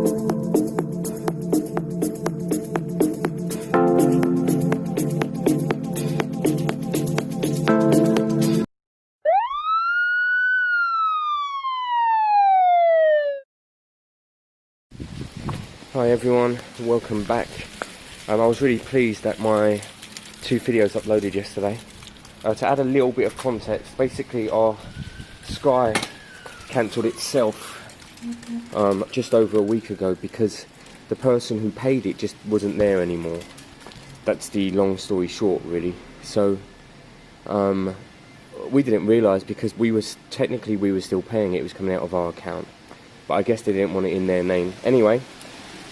Hi everyone, welcome back. I was really pleased that my 2 videos uploaded yesterday. To add a little bit of context, basically our Sky cancelled itself just over a week ago because the person who paid it just wasn't there anymore. That's the long story short, really. So we didn't realise because we were still paying it. It was coming out of our account, but I guess they didn't want it in their name anyway.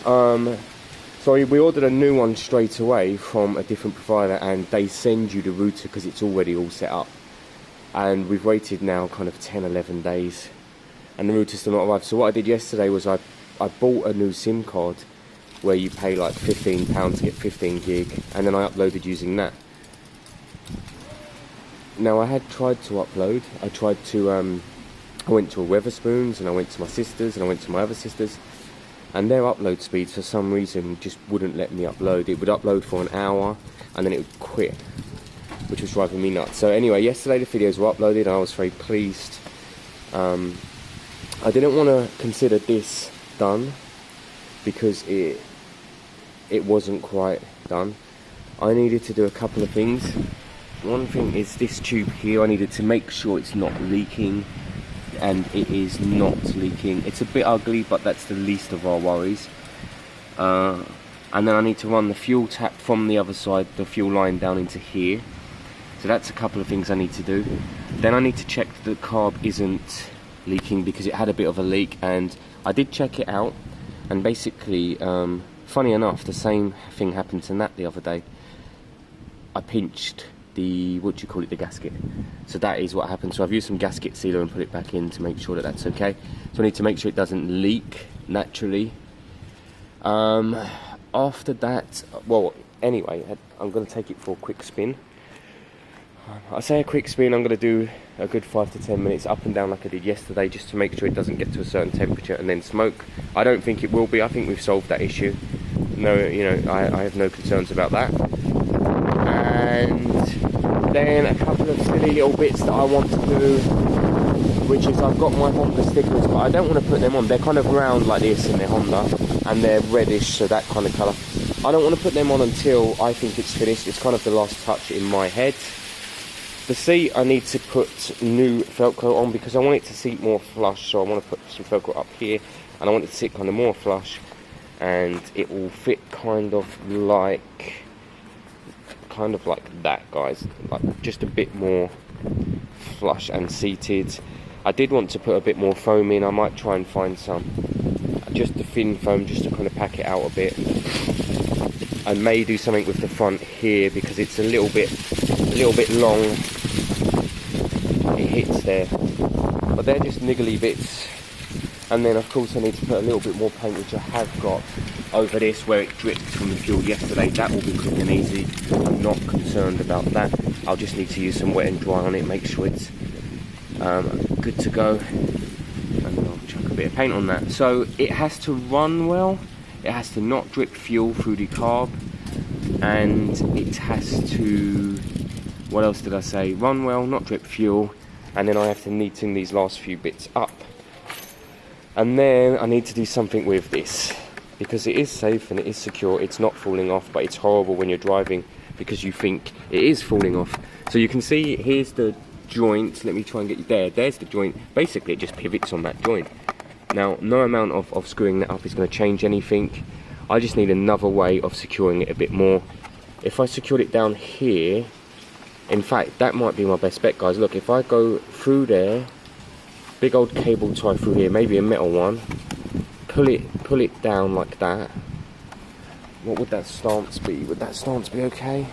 So we ordered a new one straight away from a different provider, and they send you the router because it's already all set up. And we've waited now kind of 10-11 days and the router's still not arrived. So what I did yesterday was I bought a new SIM card where you pay like £15 to get 15 gig, and then I uploaded using that. Now I had tried to upload, I went to a Weatherspoons, and I went to my sister's, and I went to my other sister's, and their upload speeds for some reason just wouldn't let me upload. It would upload for an hour and then it would quit, which was driving me nuts. So anyway, yesterday the videos were uploaded and I was very pleased. I didn't want to consider this done because it wasn't quite done. I needed to do a couple of things. One thing is this tube here, I needed to make sure it's not leaking. And it is not leaking. It's a bit ugly, but that's the least of our worries. And then I need to run the fuel tap from the other side, the fuel line down into here. So that's a couple of things I need to do. Then I need to check that the carb isn't leaking because it had a bit of a leak, and I did check it out. And basically, funny enough, the same thing happened to Nat the other day. I pinched the, the gasket. So that is what happened. So I've used some gasket sealer and put it back in to make sure that that's okay. So I need to make sure it doesn't leak naturally. After that, well, anyway, I'm going to take it for a quick spin. I say a quick spin, I'm going to do a good 5 to 10 minutes up and down like I did yesterday, just to make sure it doesn't get to a certain temperature and then smoke. I don't think it will be. I think we've solved that issue. No, I have no concerns about that. And then a couple of silly little bits that I want to do, which is I've got my Honda stickers, but I don't want to put them on. They're kind of round like this in their Honda, and they're reddish, so that kind of colour. I don't want to put them on until I think it's finished. It's kind of the last touch in my head. The seat, I need to put new Velcro on because I want it to seat more flush, so I want to put some Velcro up here, and I want it to sit kind of more flush, and it will fit kind of like that, guys, like just a bit more flush and seated. I did want to put a bit more foam in. I might try and find some, just the thin foam, just to kind of pack it out a bit. I may do something with the front here because it's a little bit long. It hits there, but they're just niggly bits. And then of course I need to put a little bit more paint, which I have got over this where it dripped from the fuel yesterday. That will be quick and easy. I'm not concerned about that. I'll just need to use some wet and dry on it, make sure it's good to go, and I'll chuck a bit of paint on that. So it has to run well, it has to not drip fuel through the carb, and it has to, what else did I say, run well, not drip fuel, and then I have to neaten these last few bits up. And then I need to do something with this, because it is safe and it is secure, it's not falling off, but it's horrible when you're driving because you think it is falling off. So you can see, here's the joint, let me try and get you there, there's the joint. Basically it just pivots on that joint. Now, no amount of screwing that up is going to change anything. I just need another way of securing it a bit more. If I secured it down here, in fact, that might be my best bet, guys. Look, if I go through there, big old cable tie through here, maybe a metal one, pull it down like that. What would that stance be? Would that stance be okay?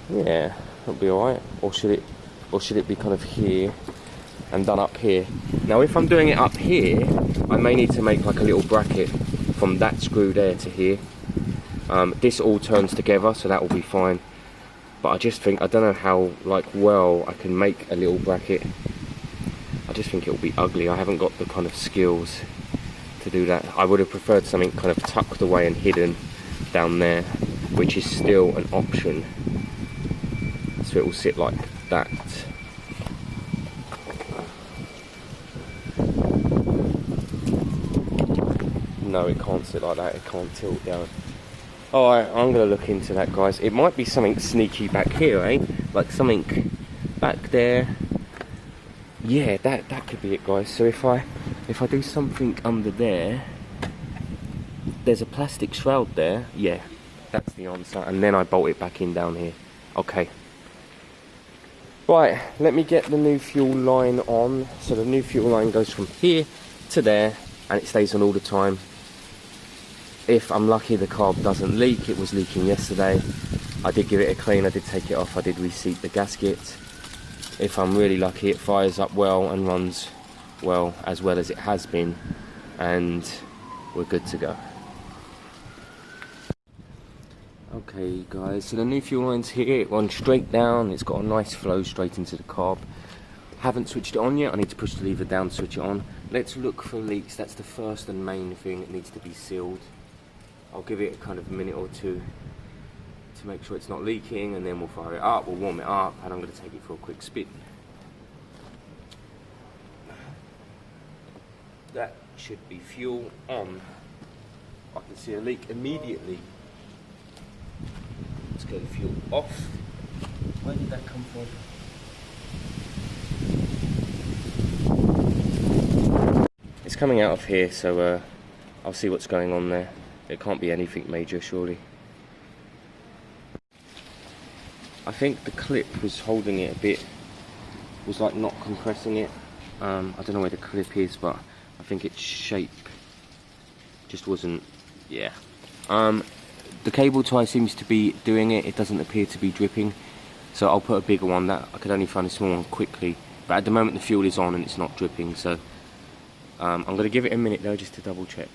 Yeah, that'll be alright. Or should it be kind of here and done up here? Now if I'm doing it up here, I may need to make like a little bracket from that screw there to here. This all turns together, so that will be fine. But I just think, I don't know how well I can make a little bracket. I just think it will be ugly. I haven't got the kind of skills to do that. I would have preferred something kind of tucked away and hidden down there, which is still an option. So it will sit like that. No, it can't sit like that, it can't tilt down. Alright, I'm going to look into that, guys. It might be something sneaky back here, eh? Like something back there. Yeah, that could be it, guys. So if I do something under there, there's a plastic shroud there. Yeah, that's the answer. And then I bolt it back in down here. Okay. Right, let me get the new fuel line on. So the new fuel line goes from here to there, and it stays on all the time. If I'm lucky the carb doesn't leak. It was leaking yesterday. I did give it a clean, I did take it off, I did reseat the gasket. If I'm really lucky, it fires up well and runs well as it has been, and we're good to go. Okay guys, so the new fuel line's here. It runs straight down, it's got a nice flow straight into the carb. Haven't switched it on yet, I need to push the lever down to switch it on. Let's look for leaks. That's the first and main thing that needs to be sealed. I'll give it a kind of minute or two to make sure it's not leaking, and then we'll fire it up, we'll warm it up, and I'm going to take it for a quick spin. That should be fuel on. I can see a leak immediately. Let's get the fuel off. Where did that come from? It's coming out of here, so I'll see what's going on there. It can't be anything major, surely. I think the clip was holding it a bit, was like not compressing it. I don't know where the clip is, but I think its shape just wasn't, yeah. The cable tie seems to be doing it. It doesn't appear to be dripping, so I'll put a bigger one. That I could only find a small one quickly, but at the moment the fuel is on and it's not dripping, so I'm going to give it a minute though just to double check.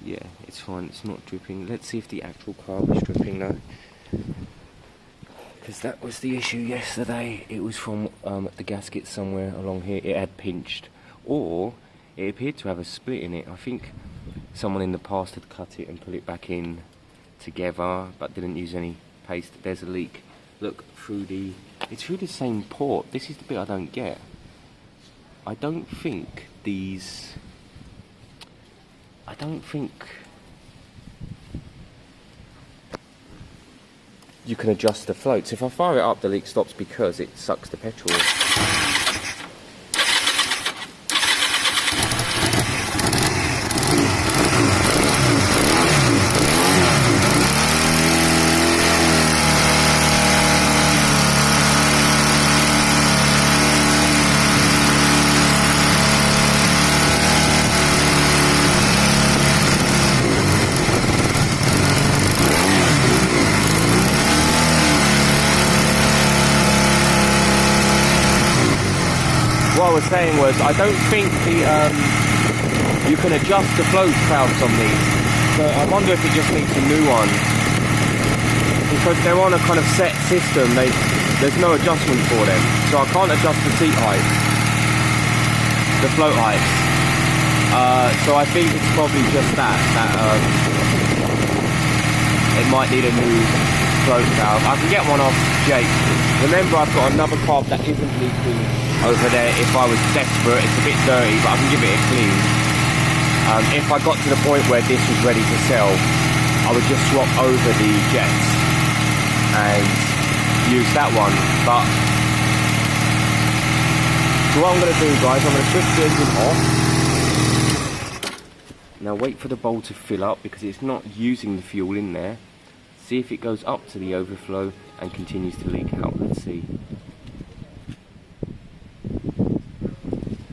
Yeah, it's fine, it's not dripping. Let's see if the actual carb is dripping though, because that was the issue yesterday. It was from the gasket somewhere along here. It had pinched, or it appeared to have a split in it. I think someone in the past had cut it and put it back in together, but didn't use any paste. There's a leak. Look, it's through the same port. This is the bit I don't get. I don't think you can adjust the floats. If I fire it up, the leak stops because it sucks the petrol. What I was saying was, I don't think you can adjust the float valves on these, so I wonder if it just needs a new one, because they're on a kind of set system. There's no adjustment for them, so I can't adjust the seat height, the float height. So I think it's probably just that it might need a new float valve. I can get one off Jake. Remember, I've got another carb that isn't leaking over there if I was desperate. It's a bit dirty, but I can give it a clean. If I got to the point where this was ready to sell, I would just swap over the jets and use that one. But so what I'm going to do, guys, I'm going to switch the engine off. Now wait for the bowl to fill up, because it's not using the fuel in there. See if it goes up to the overflow and continues to leak out. Let's see.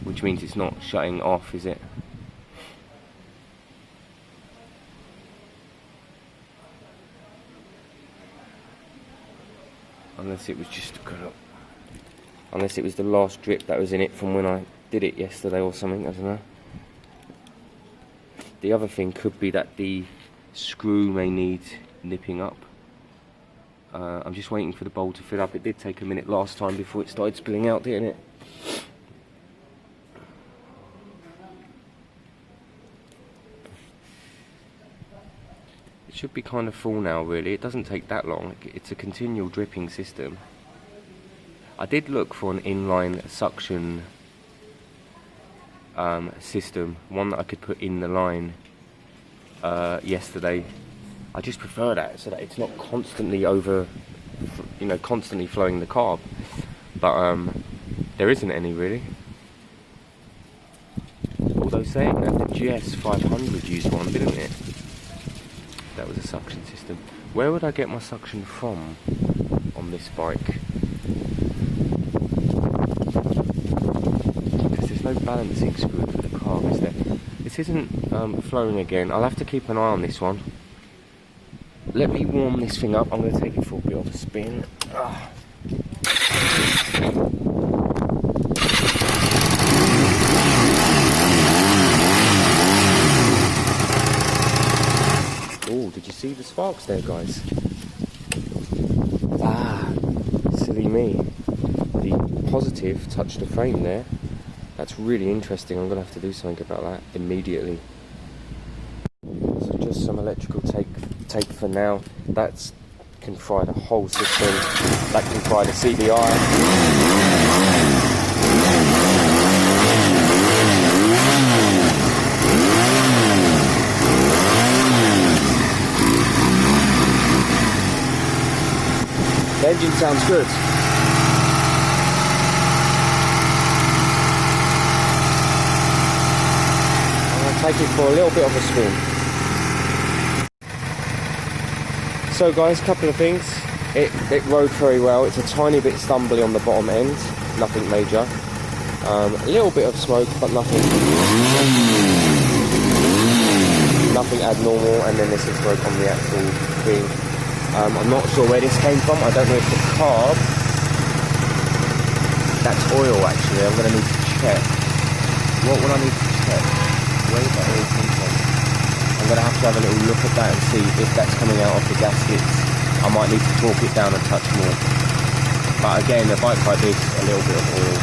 Which means it's not shutting off, is it? Unless it was just unless it was the last drip that was in it from when I did it yesterday or something, I don't know. The other thing could be that the screw may need nipping up. I'm just waiting for the bowl to fill up. It did take a minute last time before it started spilling out, didn't it? It should be kind of full now, really. It doesn't take that long. It's a continual dripping system. I did look for an inline suction system, one that I could put in the line yesterday. I just prefer that so that it's not constantly constantly flowing the carb. But there isn't any really. Although saying that, the GS500 used one, didn't it? That was a suction system. Where would I get my suction from on this bike? Because there's no balancing screw for the carb, is there? This isn't flowing again. I'll have to keep an eye on this one. Let me warm this thing up. I'm going to take it for a bit of a spin. Oh, did you see the sparks there, guys? Silly me. The positive touched the frame there. That's really interesting. I'm going to have to do something about that immediately. So just some electrical tape for now. That can fry the whole system. That can fry the CBI. The engine sounds good. I'm going to take it for a little bit of a spin. So guys, a couple of things. It rode very well. It's a tiny bit stumbly on the bottom end, nothing major. A little bit of smoke, but nothing abnormal. And then this is smoke on the actual thing. I'm not sure where this came from. I don't know if the carb. That's oil actually. I'm going to need to check. What would I need to check? Where did that oil come from? I'm going to have a little look at that and see if that's coming out of the gaskets. I might need to torque it down a touch more. But again, a bike like this, a little bit of oil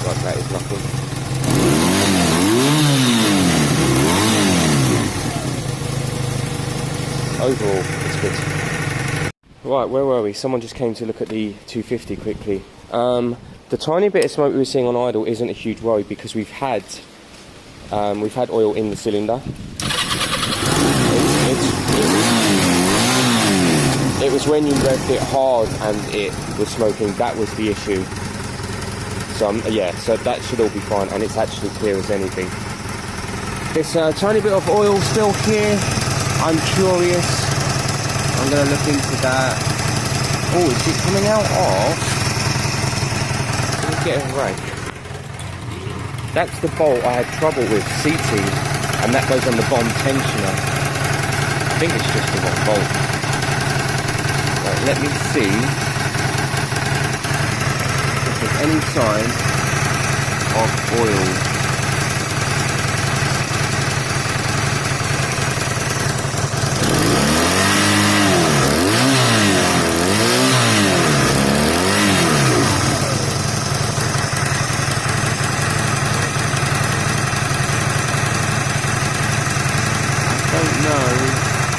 like that is nothing. Overall, it's good. Right, where were we? Someone just came to look at the 250 quickly. The tiny bit of smoke we were seeing on idle isn't a huge worry because we've had oil in the cylinder. It was when you revved it hard and it was smoking, that was the issue. So yeah, so that should all be fine, and it's actually clear as anything. There's a tiny bit of oil still here. I'm curious. I'm going to look into that. Oh, is it coming out of? Let me get a rake. That's the bolt I had trouble with seating, and that goes on the bottom tensioner. I think it's just the wrong bolt. Right, let me see if there's any sign of oil.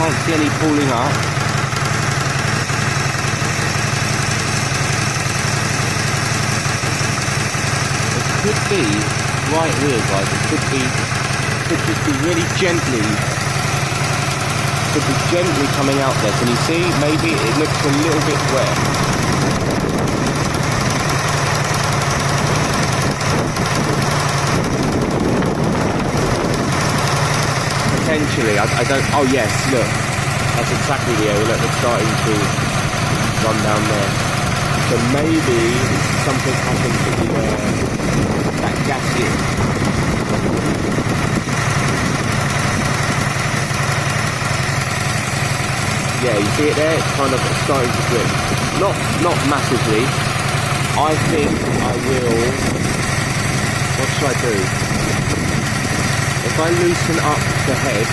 Can't see any pulling up. It could be right here, guys. It could just be really gently. Could be gently coming out there. Can you see? Maybe it looks a little bit wet. Potentially, I don't. Oh yes, look, that's exactly the area. Look, it's starting to run down there. So maybe something happened to that gasket. Yeah, you see it there. It's kind of starting to drip. Not massively. I think I will. What should I do? If I loosen up the head,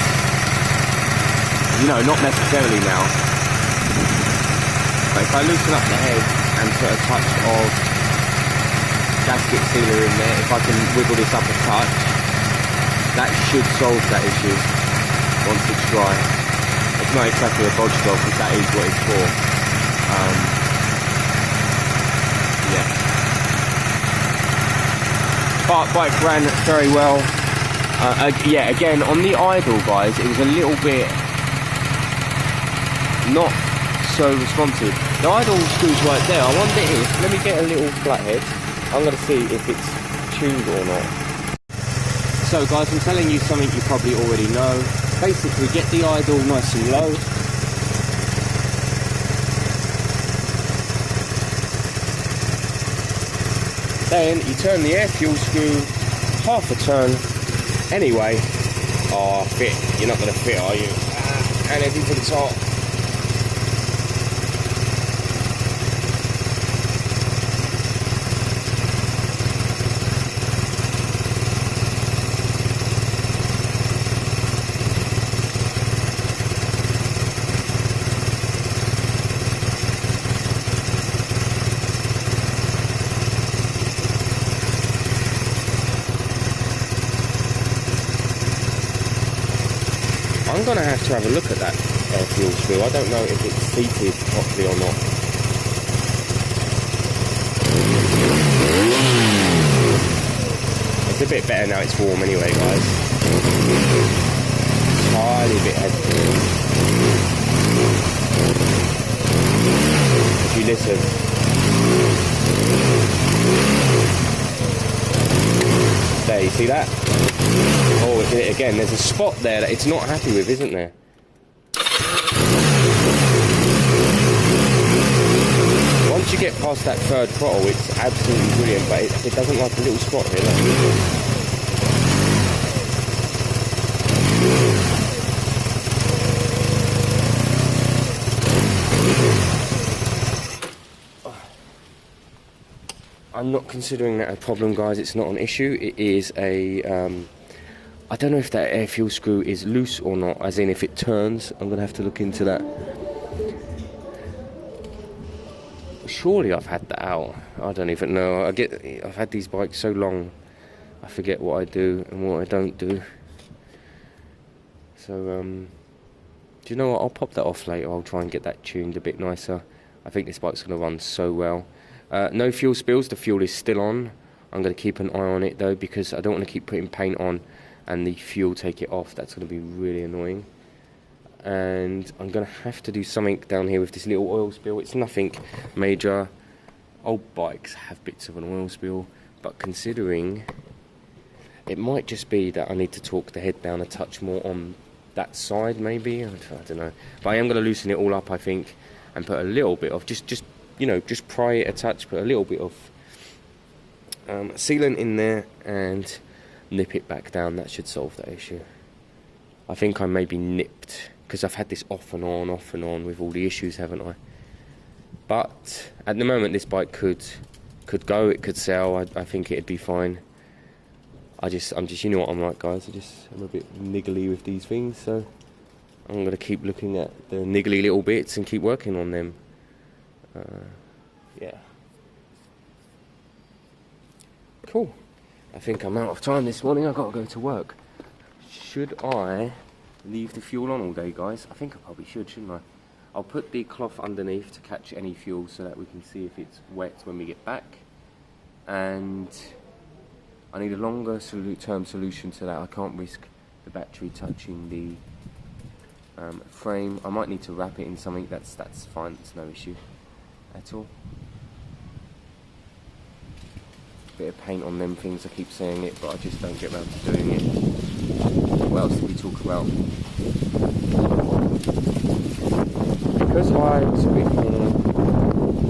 you know, not necessarily now. But if I loosen up the head and put a touch of gasket sealer in there, if I can wiggle this up a touch, that should solve that issue once it's dry. It's not exactly a bodge job, because that is what it's for. Yeah. But bike ran very well. Yeah, again, on the idle, guys, it was a little bit not so responsive. The idle screw's right there. I wonder if, let me get a little flathead. I'm going to see if it's tuned or not. So guys, I'm telling you something you probably already know. Basically, get the idle nice and low. Then you turn the air fuel screw half a turn. Anyway, oh, fit. You're not going to fit, are you? And everything's hot. I'm going to have a look at that air fuel screw. I don't know if it's seated properly or not. It's a bit better now it's warm anyway, guys. Tiny bit heavy. If you listen. There, you see that? Oh, it did it again. There's a spot there that it's not happy with, isn't there? Once you get past that third throttle, it's absolutely brilliant, but it doesn't like a little spot here. I'm not considering that a problem, guys. It's not an issue. It is a... I don't know if that air fuel screw is loose or not, as in if it turns. I'm going to have to look into that. Surely I've had that out. I don't even know. I've had these bikes so long, I forget what I do and what I don't do. So, do you know what? I'll pop that off later. I'll try and get that tuned a bit nicer. I think this bike's going to run so well. No fuel spills. The fuel is still on. I'm going to keep an eye on it though, because I don't want to keep putting paint on and the fuel take it off. That's going to be really annoying. And I'm going to have to do something down here with this little oil spill. It's nothing major. Old bikes have bits of an oil spill, but considering it might just be that I need to torque the head down a touch more on that side, maybe. I don't know. But I am going to loosen it all up, I think, and put a little bit of just pry it a touch, put a little bit of sealant in there and nip it back down. That should solve that issue. I think I may be nipped because I've had this off and on with all the issues, haven't I? But at the moment this bike could go, it could sell. I think it'd be fine. I'm just you know what I'm like, guys. I'm a bit niggly with these things, so I'm going to keep looking at the niggly little bits and keep working on them. Yeah. Cool. I think I'm out of time this morning. I've got to go to work. Should I leave the fuel on all day, guys? I think I probably should, shouldn't I? I'll put the cloth underneath to catch any fuel so that we can see if it's wet when we get back. And I need a longer term solution to that. I can't risk the battery touching the frame. I might need to wrap it in something. That's fine. It's no issue at all. Bit of paint on them things, I keep saying it, but I just don't get around to doing it. What else did we talk about? Because I was a bit more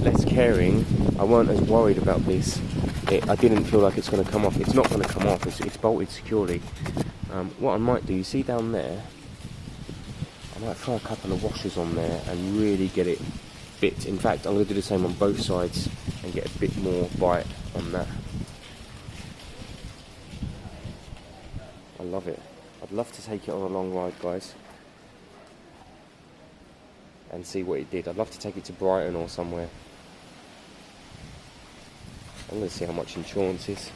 less caring, I weren't as worried about this. I didn't feel like it's going to come off. It's not going to come off, it's bolted securely. What I might do, you see down there, I might throw a couple of washers on there and really get it bit. In fact, I'm going to do the same on both sides and get a bit more bite on that. I love it. I'd love to take it on a long ride, guys. and see what it did. I'd love to take it to Brighton or somewhere. I'm going to see how much insurance is.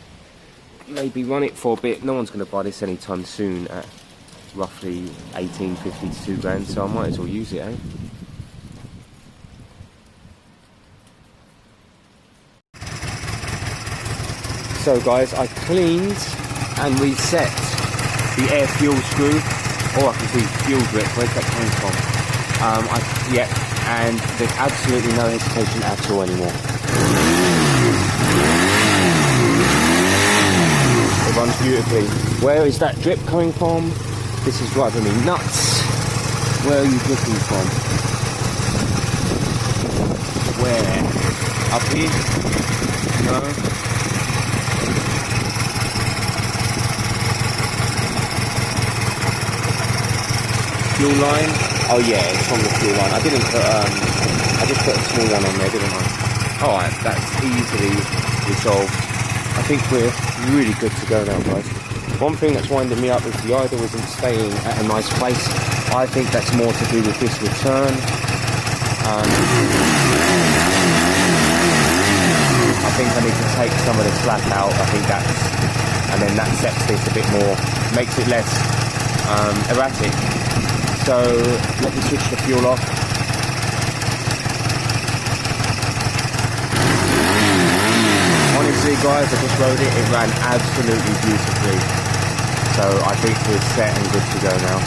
Maybe run it for a bit. No one's going to buy this anytime soon at roughly 1850 to 2 grand, so I might as well use it, eh? So guys, I cleaned and reset the air fuel screw. Oh, I can see fuel drip. Where's that coming from? Yeah, and there's absolutely no hesitation at all anymore. It runs beautifully. Where is that drip coming from? This is driving me nuts. Where are you dripping from? Where? Up here? No? Fuel line? Oh yeah, it's from the fuel line. I didn't put, I just put a small one on there, didn't I? Alright, that's easily resolved. I think we're really good to go now, guys. One thing that's winding me up is the idle isn't staying at a nice place. I think that's more to do with this return. I think I need to take some of the slack out. I think that's, and then that sets this a bit more, makes it less erratic. So let me switch the fuel off. Honestly guys, I just rode it, it ran absolutely beautifully. So I think we're set and good to go now.